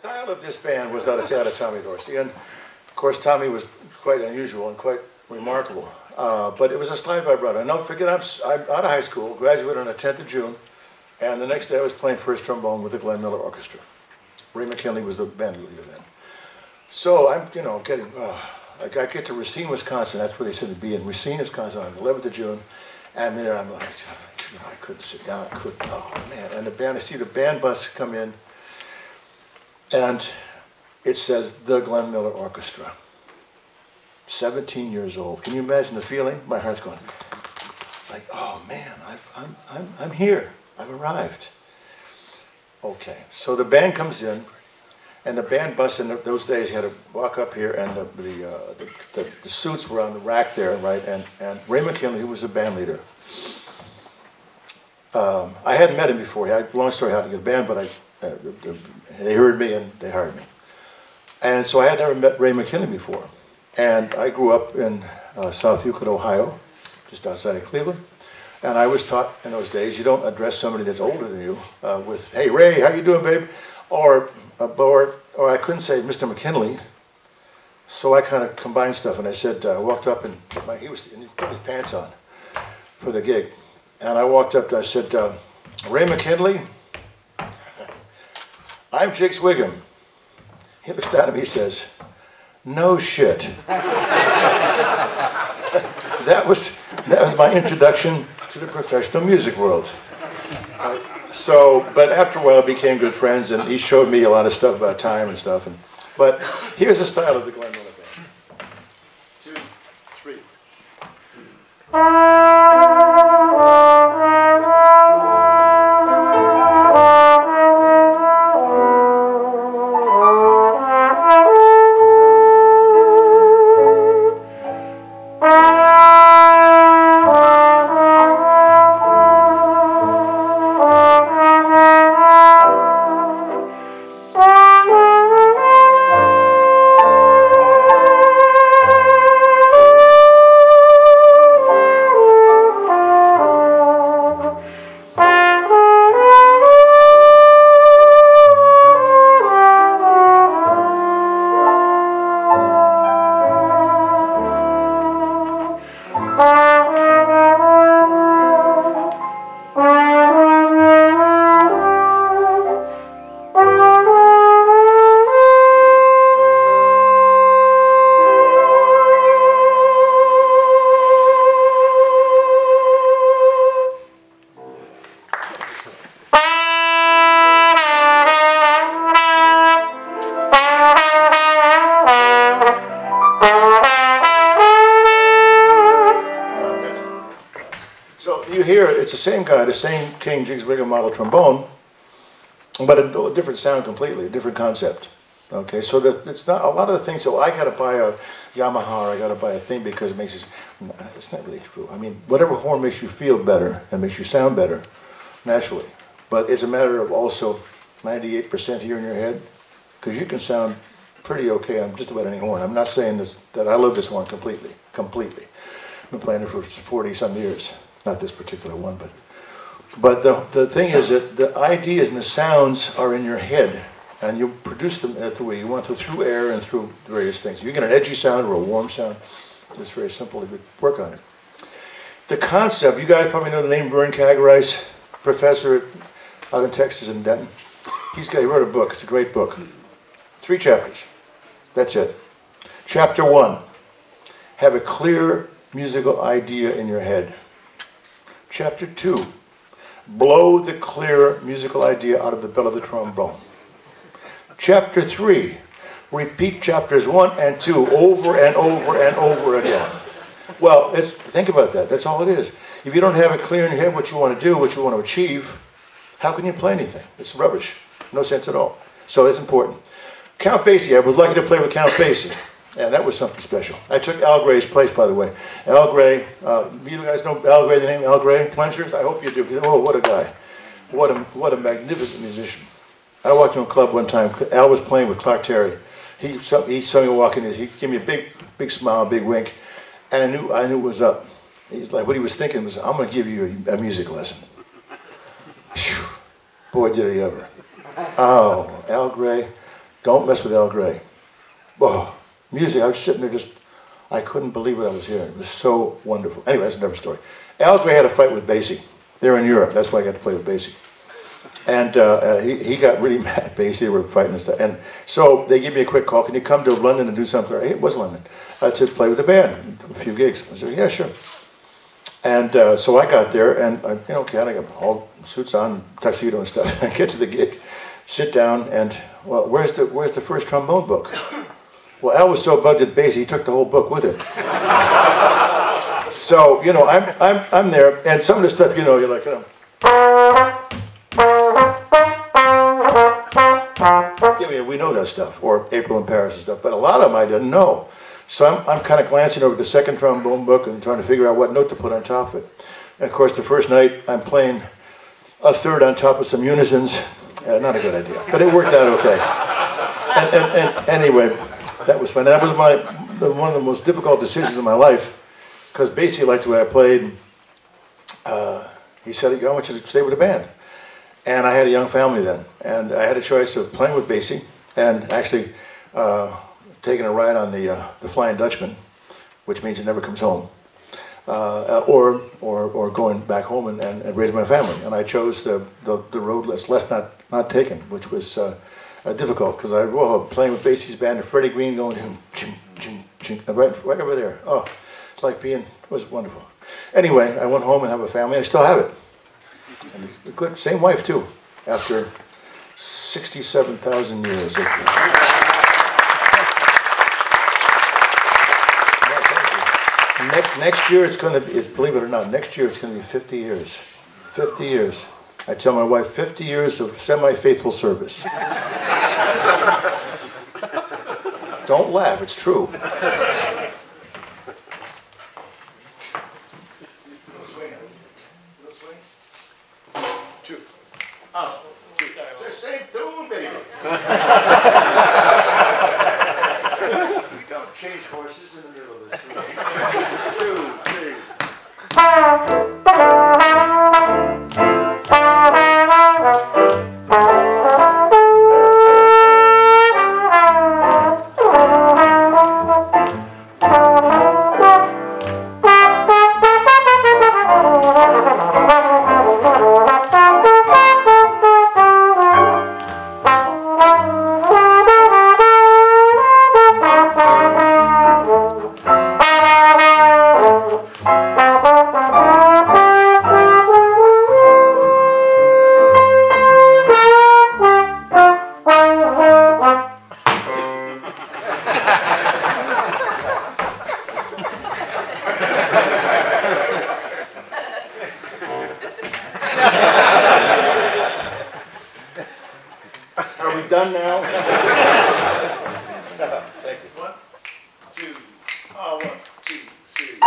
style of this band was out of Tommy Dorsey, and of course Tommy was quite unusual and quite remarkable. But it was a style vibrato. And don't forget, I'm out of high school, graduated on the 10th of June, and the next day I was playing first trombone with the Glenn Miller Orchestra. Ray McKinley was the band leader then. So I'm, getting, I get to Racine, Wisconsin. That's where they said to be in Racine, Wisconsin on the 11th of June. And there I'm like, I couldn't sit down. I couldn't, oh man. And the band, I see the band bus come in, and it says the Glenn Miller Orchestra. 17 years old. Can you imagine the feeling? My heart's going like, oh man, I'm here. I've arrived. Okay, so the band comes in, and the band bus in those days, you had to walk up here, and the suits were on the rack there, right? And Ray McKinley, who was the band leader, I hadn't met him before. Long story how to get a band, but they heard me and they hired me. And so I had never met Ray McKinley before. And I grew up in South Euclid, Ohio, just outside of Cleveland. And I was taught in those days, you don't address somebody that's older than you with, hey, Ray, how you doing, babe? Or I couldn't say Mr. McKinley. So I kind of combined stuff, and I said, I walked up, and he put his pants on for the gig. And I walked up and I said, Ray McKinley, I'm Jiggs Wigham. He looks down at me, he says, no shit. That was my introduction to the professional music world. But after a while, we became good friends, and he showed me a lot of stuff about time and stuff. But here's the style of the Glenn Miller Band. 2, 3. It's the same guy, the same King Jiggs Wigham model trombone, but a different sound completely, a different concept. Okay, so that it's not a lot of the things. So I got to buy a Yamaha, or I got to buy a thing because it makes you. It's not really true. I mean, whatever horn makes you feel better and makes you sound better, naturally. But it's a matter of also 98% here in your head, because you can sound pretty okay on just about any horn. I'm not saying this that I love this horn completely. I've been playing it for 40-some years. Not this particular one, but the thing is that the ideas and the sounds are in your head, and you produce them the way you want to through air and through various things. You get an edgy sound or a warm sound. It's very simple to work on it. The concept, you guys probably know the name Vern Kagarice, professor out in Texas in Denton. He wrote a book. It's a great book. 3 chapters. That's it. Chapter 1, have a clear musical idea in your head. Chapter 2, blow the clear musical idea out of the bell of the trombone. Chapter 3, repeat chapters 1 and 2 over and over and over again. Well, think about that. That's all it is. If you don't have it clear in your head what you want to do, what you want to achieve, how can you play anything? It's rubbish. No sense at all. So it's important. Count Basie, I was lucky to play with Count Basie. And that was something special. I took Al Gray's place, by the way. Al Gray, you guys know Al Gray, the name Al Gray? Plungers? I hope you do. Oh, what a guy. What a magnificent musician. I walked into a club one time. Al was playing with Clark Terry. He saw me walk in. He gave me a big smile, a big wink. And I knew it was up. He's like, what he was thinking was, I'm going to give you a music lesson. Whew. Boy, did he ever. Oh, Al Gray. Don't mess with Al Gray. Whoa, music, I was sitting there just, I couldn't believe what I was hearing. It was so wonderful. Anyway, that's another story. Al Gray had a fight with Basie. They're in Europe, that's why I got to play with Basie. And he got really mad at Basie, they were fighting and stuff. And so they gave me a quick call, can you come to London and do something? Hey, it was London, to play with the band, a few gigs. I said, yeah, sure. And so I got there, and I got all suits on, tuxedo and stuff. I get to the gig, sit down, and well, where's the first trombone book? Well, Al was so bugged at Basie, he took the whole book with him. So I'm there, and some of the stuff, you're like, yeah, we know that stuff, or April in Paris and stuff, but a lot of them I didn't know. So I'm kind of glancing over the second trombone book and trying to figure out what note to put on top of it. And of course, the first night I'm playing a third on top of some unisons. Not a good idea, but it worked out okay. And anyway, that was fun. That was one of the most difficult decisions of my life, because Basie liked the way I played. He said, I want you to stay with the band. And I had a young family then, and I had a choice of playing with Basie and actually taking a ride on the Flying Dutchman, which means it never comes home, or going back home and raise my family. And I chose the road less not taken, which was difficult, because I was playing with Basie's band and Freddie Green going ching, ching, ching, right over there. Oh, it's like it was wonderful. Anyway, I went home and have a family, and I still have it. And a good, same wife too, after 67,000 years. Next year it's going to be, believe it or not, next year it's going to be 50 years. 50 years. I tell my wife, 50 years of semi-faithful service. Don't laugh, it's true. Two. Oh, two. Sorry. It's the same tune, baby. We don't change horses in the middle of this. 2, 3. Are we done now? Thank you. 1, 2. Oh, 1, 2, 3.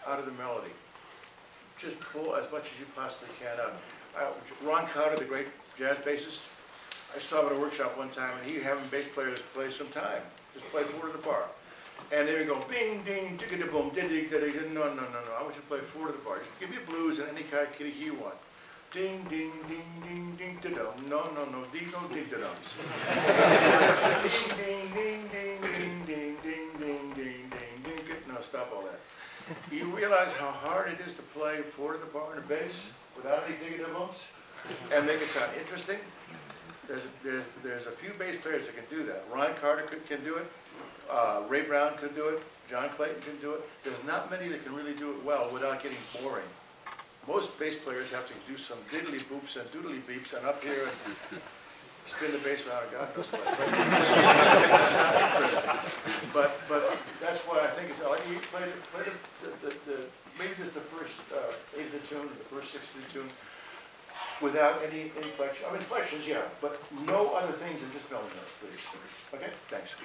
out of the melody. Just pull as much as you possibly can out. Ron Carter, the great jazz bassist, I saw him at a workshop one time, and he having bass players play some time. Just play 4 to the bar. And there you go, bing, ding, digga boom, dig, dig, dig. No, I want you to play 4 to the bar. Just give me blues in any kind of key you want. Ding, ding, ding, ding, ding, da dum. No, ding, no, ding, da dums. Ding, ding, ding, ding, ding, ding, ding, ding, ding, ding. No, stop all that. You realize how hard it is to play 4 to the bar in a bass without any digga bumps and make it sound interesting? There's a few bass players that can do that. Ron Carter can do it. Ray Brown can do it. John Clayton can do it. There's not many that can really do it well without getting boring. Most bass players have to do some diddly boops and doodly beeps and up here and spin the bass around. God knows what. It's not interesting. But that's why I think it's. You play maybe just the first 8th of the tune, or the first 6th of the tune, without any inflection. I mean, inflections, yeah, but no other things than just melody notes, please. Okay, thanks.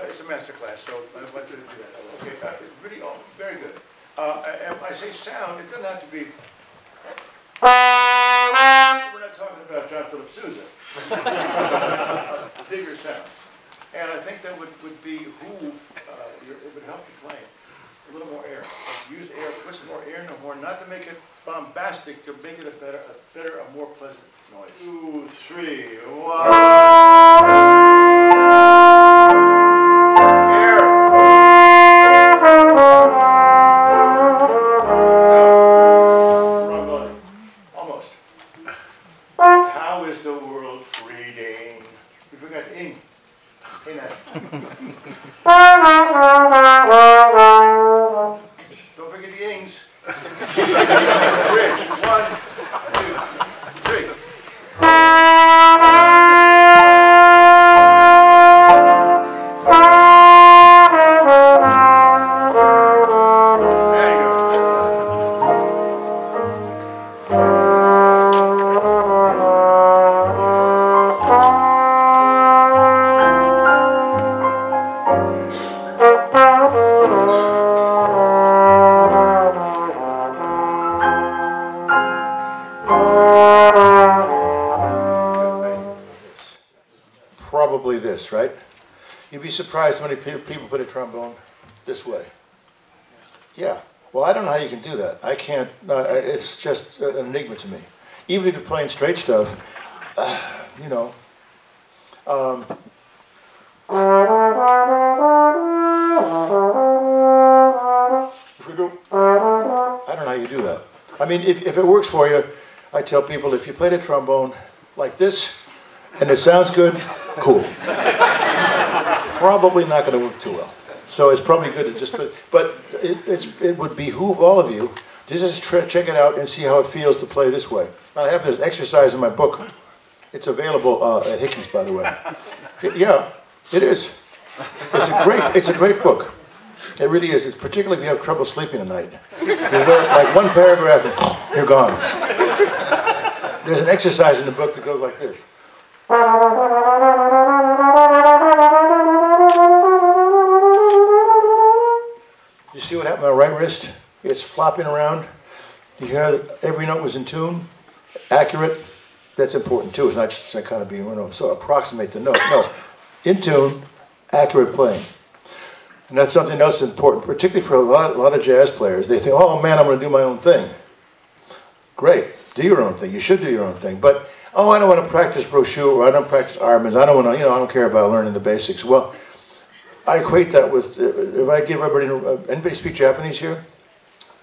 It's a masterclass, so I want you to do that. Okay, it's really very good. And I say sound, it doesn't have to be. We're not talking about John Philip Sousa. Bigger sound. And I think that would behoove, it would help you play a little more air. Use the air, put some more air in the horn, not to make it bombastic, to make it a more pleasant noise. 2, 3, 1. Don't forget the ings. Bridge. 1, 2, 3. Probably this, right? You'd be surprised how many people play a trombone this way. Yeah. Well, I don't know how you can do that. I can't. It's just an enigma to me. Even if you're playing straight stuff, you know. I don't know how you do that. I mean, if it works for you, I tell people if you play the trombone like this, and it sounds good, Cool. Probably not going to work too well. So it's probably good to just but it would behoove all of you to just check it out and see how it feels to play this way. I have this exercise in my book. It's available at Hickey's, by the way. Yeah, it is. It's a great book. It really is. It's particularly if you have trouble sleeping at night. There's like one paragraph and you're gone. There's an exercise in the book that goes like this. You see what happened to my right wrist? It's flopping around. You hear that every note was in tune, accurate. That's important too. It's not just kind of being, so approximate the note. No, in tune, accurate playing. And that's something else important, particularly for a lot of jazz players. They think, oh man, I'm going to do my own thing. Great, do your own thing. You should do your own thing. But, oh, I don't want to practice brochure, or I don't practice Armans. I don't want to, I don't care about learning the basics. Well, I equate that with, if I give everybody, anybody speak Japanese here?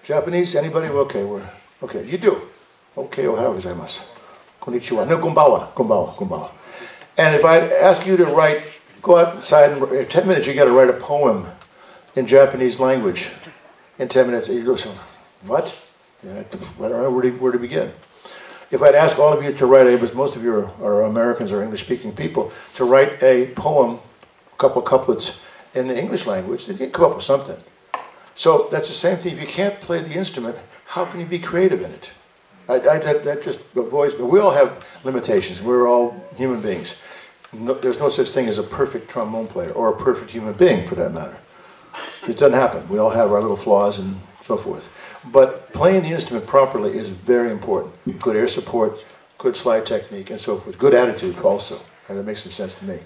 Japanese? Anybody? Okay, okay, you do. Okay, ohayou gozaimasu. Konnichiwa. No, konbawa, konbawa, konbawa. And if I ask you to write, go outside and in 10 minutes you got to write a poem in Japanese language. In 10 minutes, you go, what? Yeah, I don't know where to begin. If I'd ask all of you to write, because most of you are Americans or English-speaking people, to write a poem, a couple of couplets in the English language, then you come up with something. So that's the same thing. If you can't play the instrument, how can you be creative in it? That just avoids, but we all have limitations. We're all human beings. No, there's no such thing as a perfect trombone player or a perfect human being, for that matter. It doesn't happen. We all have our little flaws and so forth. But playing the instrument properly is very important. Good air support, good slide technique, and so forth. Good attitude also. And that makes some sense to me.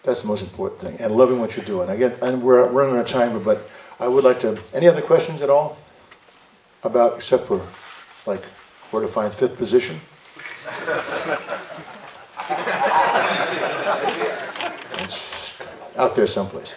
That's the most important thing. And loving what you're doing. Again, and we're running out of time, but I would like to... Any other questions at all? About, except for, like, where to find fifth position? It's out there someplace.